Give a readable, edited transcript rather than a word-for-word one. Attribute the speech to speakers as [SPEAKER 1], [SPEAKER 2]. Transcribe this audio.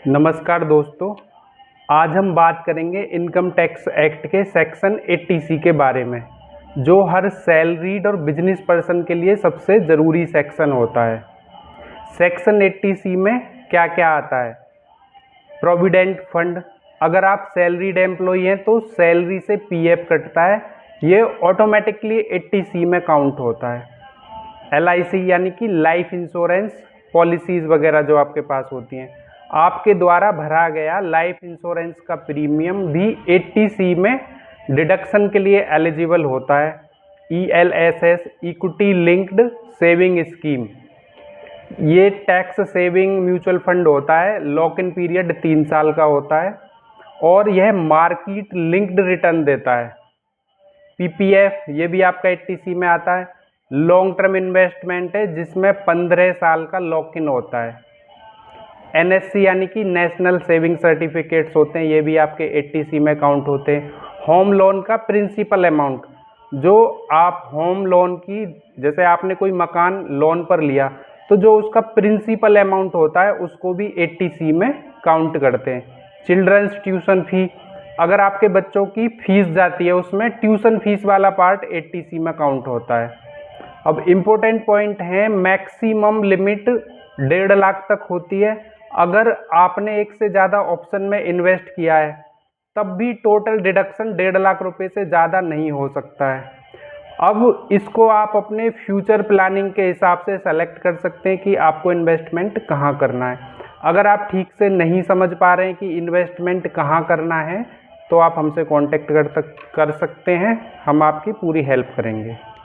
[SPEAKER 1] नमस्कार दोस्तों, आज हम बात करेंगे इनकम टैक्स एक्ट के सेक्शन 80C के बारे में, जो हर सैलरीड और बिजनेस पर्सन के लिए सबसे ज़रूरी सेक्शन होता है। सेक्शन 80C में क्या क्या आता है? प्रोविडेंट फंड, अगर आप सैलरीड एम्प्लॉई हैं तो सैलरी से पीएफ कटता है, ये ऑटोमेटिकली 80C में काउंट होता है। LIC यानी कि लाइफ इंश्योरेंस पॉलिसीज़ वगैरह जो आपके पास होती हैं, आपके द्वारा भरा गया लाइफ इंश्योरेंस का प्रीमियम भी 80C में डिडक्शन के लिए एलिजिबल होता है। ELSS equity linked saving scheme, ये टैक्स सेविंग म्यूचुअल फंड होता है। लॉक इन पीरियड 3 साल का होता है और यह मार्केट लिंक्ड रिटर्न देता है। PPF ये भी आपका 80C में आता है। लॉन्ग टर्म इन्वेस्टमेंट है जिसमें 15 साल का लॉक इन होता है। NSC यानी कि नेशनल सेविंग सर्टिफिकेट्स होते हैं, ये भी आपके 80C में काउंट होते हैं। होम लोन का प्रिंसिपल अमाउंट, जो आप होम लोन की, जैसे आपने कोई मकान लोन पर लिया तो जो उसका प्रिंसिपल अमाउंट होता है उसको भी 80C में काउंट करते हैं। चिल्ड्रंस ट्यूशन फी, अगर आपके बच्चों की फीस जाती है उसमें ट्यूशन फीस वाला पार्ट 80C में काउंट होता है। अब इम्पोर्टेंट पॉइंट है, मैक्सिमम लिमिट 1.5 लाख तक होती है। अगर आपने एक से ज़्यादा ऑप्शन में इन्वेस्ट किया है तब भी टोटल डिडक्शन 1.5 लाख रुपए से ज़्यादा नहीं हो सकता है। अब इसको आप अपने फ्यूचर प्लानिंग के हिसाब से सेलेक्ट कर सकते हैं कि आपको इन्वेस्टमेंट कहाँ करना है। अगर आप ठीक से नहीं समझ पा रहे हैं कि इन्वेस्टमेंट कहाँ करना है तो आप हमसे कांटेक्ट कर सकते हैं, हम आपकी पूरी हेल्प करेंगे।